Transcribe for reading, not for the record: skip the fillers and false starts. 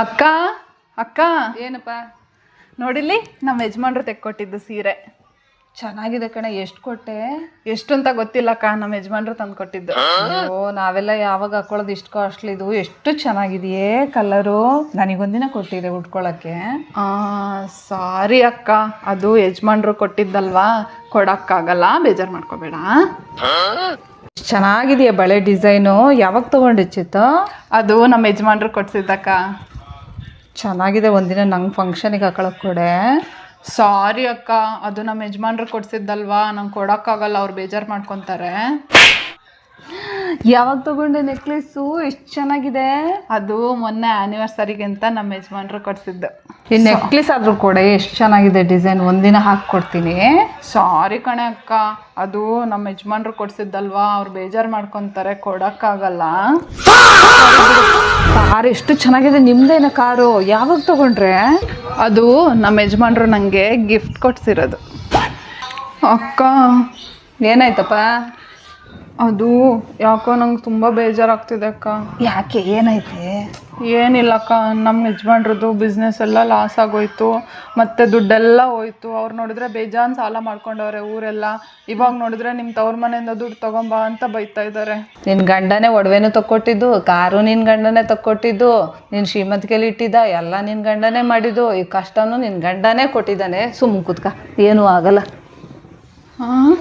ಅಕ್ಕ ಅಕ್ಕ ಏನಪ್ಪ? ನೋಡಿಲ್ಲಿ ನಮ್ಮ ಯಜಮಾನ್ರು ತೆಕ್ಕೊಟ್ಟಿದ್ದು ಸೀರೆ ಚೆನ್ನಾಗಿದೆ ಕಣೆ. ಎಷ್ಟು ಕೊಟ್ಟೆ? ಎಷ್ಟು ಅಂತ ಗೊತ್ತಿಲ್ಲಕ್ಕ, ನಮ್ಮ ಯಜಮಾನ್ರು ತಂದು ಕೊಟ್ಟಿದ್ದು. ಅಯ್ಯೋ, ನಾವೆಲ್ಲ ಯಾವಾಗ ಹಾಕೊಳ್ಳೋದು ಇಷ್ಟು ಕಾಸ್ಟ್ಲಿ. ಇದು ಎಷ್ಟು ಚೆನ್ನಾಗಿದೆಯೇ ಕಲರು. ನನಗೊಂದಿನ ಕೊಟ್ಟಿದೆ ಉಟ್ಕೊಳ್ಳೋಕ್ಕೆ. ಸಾರಿ ಅಕ್ಕ, ಅದು ಯಜಮಾನ್ರು ಕೊಟ್ಟಿದ್ದಲ್ವಾ, ಕೊಡೋಕ್ಕಾಗಲ್ಲ, ಬೇಜಾರು ಮಾಡ್ಕೋಬೇಡ. ಚೆನ್ನಾಗಿದೆಯಾ ಬಳೆ ಡಿಸೈನು? ಯಾವಾಗ ತೊಗೊಂಡಿಚ್ಚಿತ್ತ? ಅದು ನಮ್ಮ ಯಜಮಾನ್ರು ಕೊಡ್ಸಿದ್ದಕ್ಕ. ಚೆನ್ನಾಗಿದೆ, ಒಂದಿನ ನಂಗೆ ಫಂಕ್ಷನಿಗೆ ಹಾಕೊಳಕ್ಕೆ ಕೊಡೆ. ಸಾರಿ ಅಕ್ಕ, ಅದು ನಮ್ಮ ಯಜಮಾನ್ರು ಕೊಡ್ಸಿದ್ದಲ್ವಾ, ನಂಗೆ ಕೊಡೋಕ್ಕಾಗಲ್ಲ, ಅವ್ರು ಬೇಜಾರು ಮಾಡ್ಕೊತಾರೆ. ಯಾವಾಗ ತಗೊಂಡೆ ನೆಕ್ಲೆಸ್ಸು? ಎಷ್ಟು ಚೆನ್ನಾಗಿದೆ. ಅದು ಮೊನ್ನೆ ಆ್ಯನಿವರ್ಸರಿಗೆ ಅಂತ ನಮ್ಮ ಯಜಮಾನ್ರು ಕೊಡ್ಸಿದ್ದು. ಈ ನೆಕ್ಲೆಸ್ ಆದರೂ ಕೊಡೆ, ಎಷ್ಟು ಚೆನ್ನಾಗಿದೆ ಡಿಸೈನ್. ಒಂದಿನ ಹಾಕ್ಕೊಡ್ತೀನಿ. ಸಾರಿ ಕಣೆ ಅಕ್ಕ, ಅದು ನಮ್ಮ ಯಜಮಾನ್ರು ಕೊಡ್ಸಿದ್ದಲ್ವಾ, ಅವ್ರು ಬೇಜಾರು ಮಾಡ್ಕೊತಾರೆ, ಕೊಡೋಕ್ಕಾಗಲ್ಲ. ಕಾರು ಎಷ್ಟು ಚೆನ್ನಾಗಿದೆ. ನಿಮ್ದೇನ ಕಾರು? ಯಾವಾಗ ತಗೊಂಡ್ರೆ? ಅದು ನಮ್ಮ ಯಜಮಾನ್ರು ನನಗೆ ಗಿಫ್ಟ್ ಕೊಡ್ಸಿರೋದು. ಅಕ್ಕ ಏನಾಯ್ತಪ್ಪ? ಅದು ಯಾಕೋ ನಂಗೆ ತುಂಬ ಬೇಜಾರಾಗ್ತಿದೆ ಅಕ್ಕ. ಯಾಕೆ, ಏನೈತೆ? ಏನಿಲ್ಲಕ್ಕ, ನಮ್ಮ ಯಜಮಾನ್ರದ್ದು ಬಿಸ್ನೆಸ್ ಎಲ್ಲ ಲಾಸ್ ಆಗೋಯ್ತು, ಮತ್ತು ದುಡ್ಡೆಲ್ಲ ಹೋಯ್ತು. ಅವ್ರು ನೋಡಿದ್ರೆ ಬೇಜಾನ್ ಸಾಲ ಮಾಡ್ಕೊಂಡವ್ರೆ ಊರೆಲ್ಲ. ಇವಾಗ ನೋಡಿದ್ರೆ ನಿಮ್ಮ ತವ್ರ ಮನೆಯಿಂದ ದುಡ್ಡು ತೊಗೊಂಬಾ ಅಂತ ಬೈತಾ ಇದ್ದಾರೆ. ನಿನ್ನ ಗಂಡನೇ ಒಡವೆನೂ ತಕ್ಕೊಟ್ಟಿದ್ದು, ಕಾರು ನಿನ್ನ ಗಂಡನೇ ತಕ್ಕೊಟ್ಟಿದ್ದು, ನಿನ್ನ ಶ್ರೀಮಂತಿಕೆಲಿ ಇಟ್ಟಿದ್ದ ಎಲ್ಲ ನಿನ್ನ ಗಂಡನೇ ಮಾಡಿದ್ದು, ಈ ಕಷ್ಟನೂ ನಿನ್ನ ಗಂಡನೇ ಕೊಟ್ಟಿದ್ದಾನೆ. ಸುಮ್ಮನೆ ಕೂತ್ಕ, ಏನೂ ಆಗಲ್ಲ. ಹಾಂ